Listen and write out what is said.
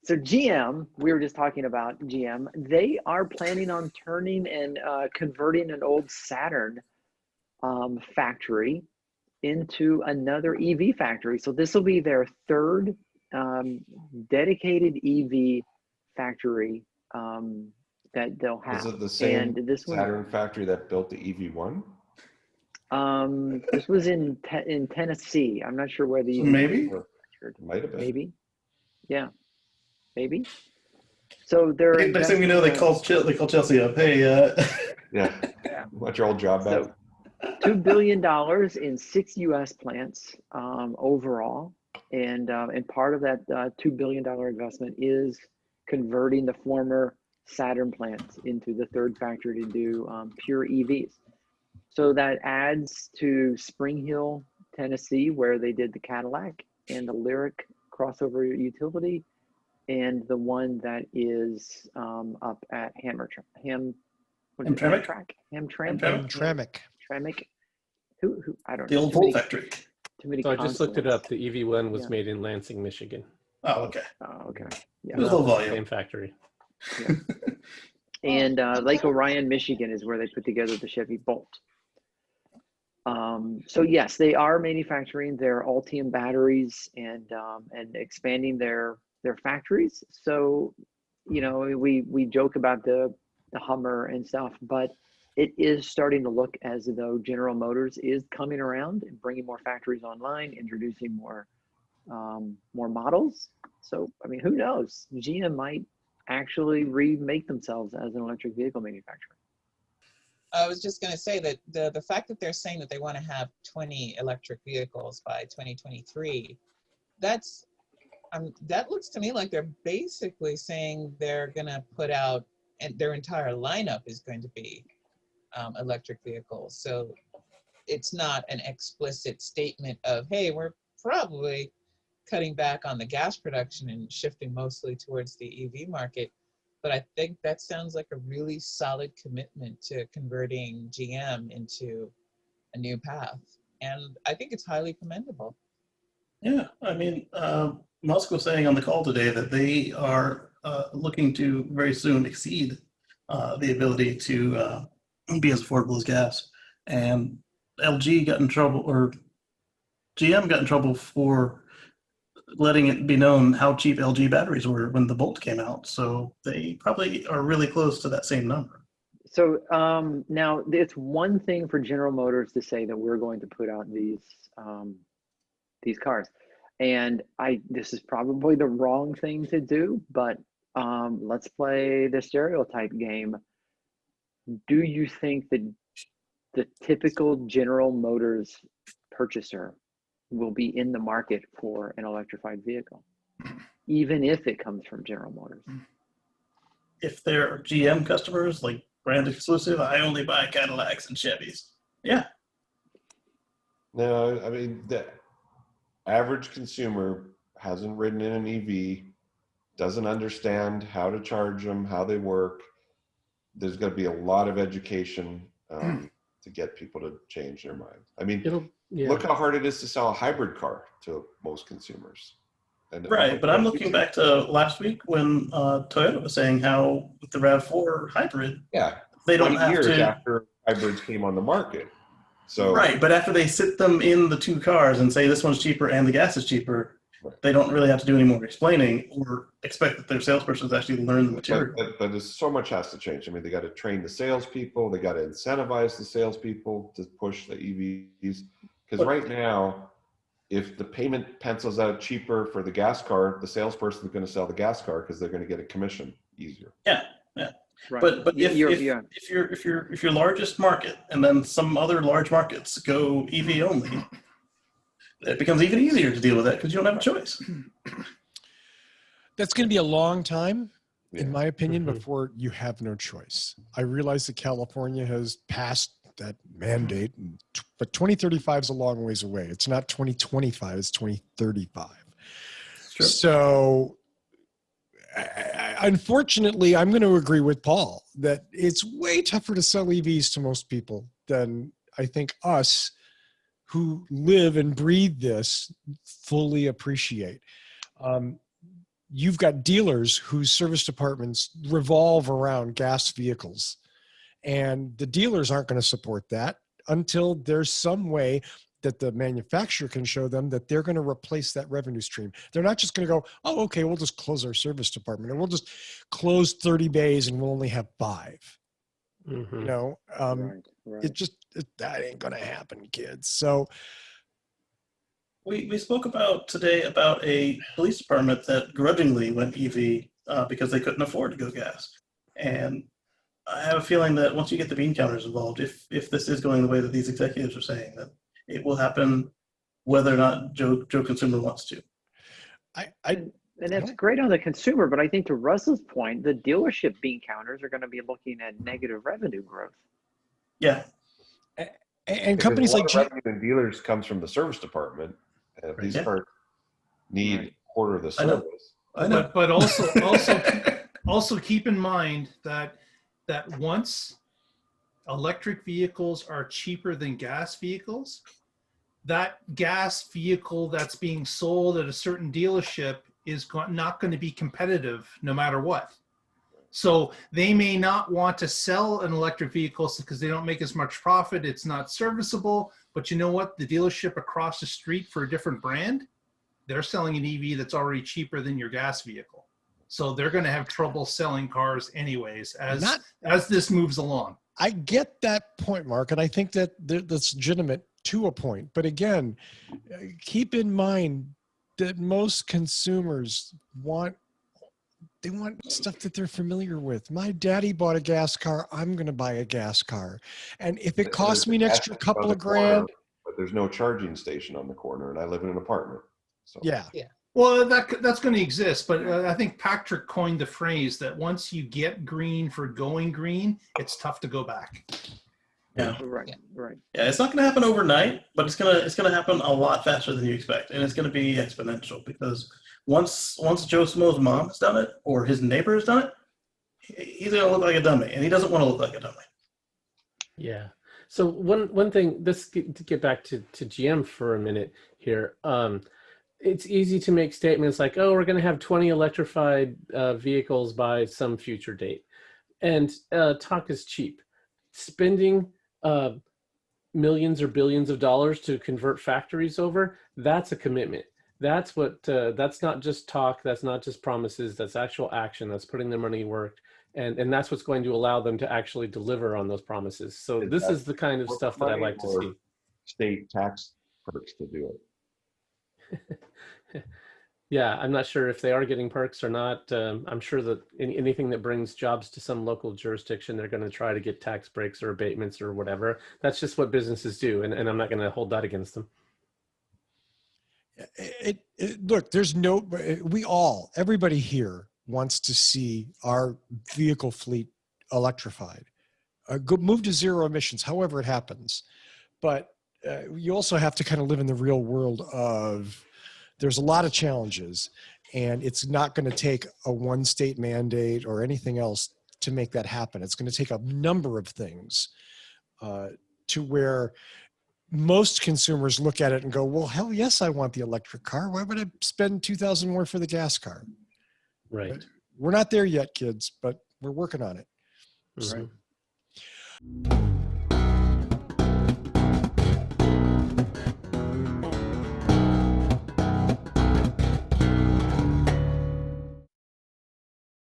So GM, we were just talking about GM. They are planning on turning and converting an old Saturn factory into another EV factory. So this will be their third dedicated EV factory that they'll have. Is it the same and this Saturn factory that built the EV1? This was in Tennessee. I'm not sure where the maybe might have been. Maybe, yeah, maybe. So they're next thing we know, they call Chelsea up. Hey, yeah. What's your old job back? So, $2 billion in 6 U.S. plants overall, and part of that $2 billion investment is converting the former Saturn plants into the third factory to do pure EVs. So that adds to Spring Hill, Tennessee, where they did the Cadillac and the Lyric crossover utility, and the one that is up at Hamtramck. Who I don't know. The old Volt factory. So I just looked it up. The EV1 was made in Lansing, Michigan. Oh, okay. Oh, okay. Yeah. There's low volume. Same factory. Yeah. And Lake Orion, Michigan is where they put together the Chevy Bolt. So yes, they are manufacturing their Ultium batteries and expanding their factories. So, you know, we joke about the Hummer and stuff, but it is starting to look as though General Motors is coming around and bringing more factories online, introducing more models. So, I mean, who knows? GM might actually remake themselves as an electric vehicle manufacturer. I was just going to say that the fact that they're saying that they want to have 20 electric vehicles by 2023, that looks to me like they're basically saying they're going to put out, and their entire lineup is going to be electric vehicles. So it's not an explicit statement of, hey, we're probably cutting back on the gas production and shifting mostly towards the EV market. But I think that sounds like a really solid commitment to converting GM into a new path. And I think it's highly commendable. Yeah, I mean, Musk was saying on the call today that they are looking to very soon exceed the ability to be as affordable as gas. And LG got in trouble, or GM got in trouble for letting it be known how cheap LG batteries were when the Bolt came out. So they probably are really close to that same number. So now it's one thing for General Motors to say that we're going to put out these cars. And this is probably the wrong thing to do, but let's play the stereotype game. Do you think that the typical General Motors purchaser will be in the market for an electrified vehicle, even if it comes from General Motors? If they're GM customers, like brand exclusive, I only buy Cadillacs and Chevys. Yeah. No, I mean, the average consumer hasn't ridden in an EV, doesn't understand how to charge them, how they work. There's going to be a lot of education to get people to change their mind. I mean, look how hard it is to sell a hybrid car to most consumers. And right, but I'm looking back to last week when Toyota was saying how with the RAV4 hybrid, they don't have years to. After hybrids came on the market. So right, but after they sit them in the two cars and say this one's cheaper and the gas is cheaper, they don't really have to do any more explaining or expect that their salespersons actually learn the material. But there's so much has to change. I mean, they got to train the salespeople. They got to incentivize the salespeople to push the EVs. Because right now, if the payment pencils out cheaper for the gas car, the salesperson is going to sell the gas car because they're going to get a commission easier. Yeah. Right. But if your largest market and then some other large markets go EV only, it becomes even easier to deal with that because you don't have a choice. That's going to be a long time, in my opinion, before you have no choice. I realize that California has passed that mandate, but 2035 is a long ways away. It's not 2025, it's 2035. Sure. So unfortunately, I'm going to agree with Paul that it's way tougher to sell EVs to most people than I think us who live and breathe this fully appreciate. you've got dealers whose service departments revolve around gas vehicles. And the dealers aren't going to support that until there's some way that the manufacturer can show them that they're going to replace that revenue stream. They're not just going to go, oh, okay, we'll just close our service department, or we'll just close 30 bays and we'll only have 5. Mhm. You know, Right. that ain't going to happen, kids. So We spoke about today about a police department that grudgingly went EV because they couldn't afford to go gas. And I have a feeling that once you get the bean counters involved, if this is going the way that these executives are saying, that it will happen whether or not Joe Consumer wants to. And that's great on the consumer, but I think to Russell's point, the dealership bean counters are going to be looking at negative revenue growth. Yeah. and companies Because a like lot of revenue in dealers comes from the service department, and if these Yeah. cars need Right. a quarter of the I know. service, I know. But also keep in mind that once electric vehicles are cheaper than gas vehicles, that gas vehicle that's being sold at a certain dealership is not going to be competitive no matter what. So they may not want to sell an electric vehicle because they don't make as much profit. It's not serviceable. But you know what? The dealership across the street for a different brand, they're selling an EV that's already cheaper than your gas vehicle. So they're going to have trouble selling cars anyways as this moves along. I get that point, Mark, and I think that that's legitimate to a point. But again, keep in mind that most consumers want stuff that they're familiar with. My daddy bought a gas car. I'm going to buy a gas car. And if it costs me an extra couple of grand. but there's no charging station on the corner, and I live in an apartment. So Yeah. Well, that's going to exist, but I think Patrick coined the phrase that once you get green for going green, it's tough to go back. Yeah. Right. Right. Yeah, it's not going to happen overnight, but it's gonna happen a lot faster than you expect, and it's going to be exponential because once Joe Schmo's mom has done it or his neighbor has done it, he's going to look like a dummy, and he doesn't want to look like a dummy. Yeah. So one thing, to get back to GM for a minute here. It's easy to make statements like, oh, we're going to have 20 electrified vehicles by some future date. And talk is cheap. Spending millions or billions of dollars to convert factories over, that's a commitment. That's that's not just talk, that's not just promises, that's actual action, that's putting their money to work. And that's what's going to allow them to actually deliver on those promises. So this is the kind of stuff that I like to see. State tax perks to do it. Yeah, I'm not sure if they are getting perks or not. I'm sure that anything that brings jobs to some local jurisdiction, they're going to try to get tax breaks or abatements or whatever. That's just what businesses do, and I'm not going to hold that against them. Look, everybody here wants to see our vehicle fleet electrified. Move to zero emissions, however it happens. But you also have to kind of live in the real world of there's a lot of challenges, and it's not going to take a one state mandate or anything else to make that happen. It's going to take a number of things to where most consumers look at it and go, well, hell yes, I want the electric car. Why would I spend $2,000 more for the gas car? Right. But we're not there yet, kids, but we're working on it. Mhm. So.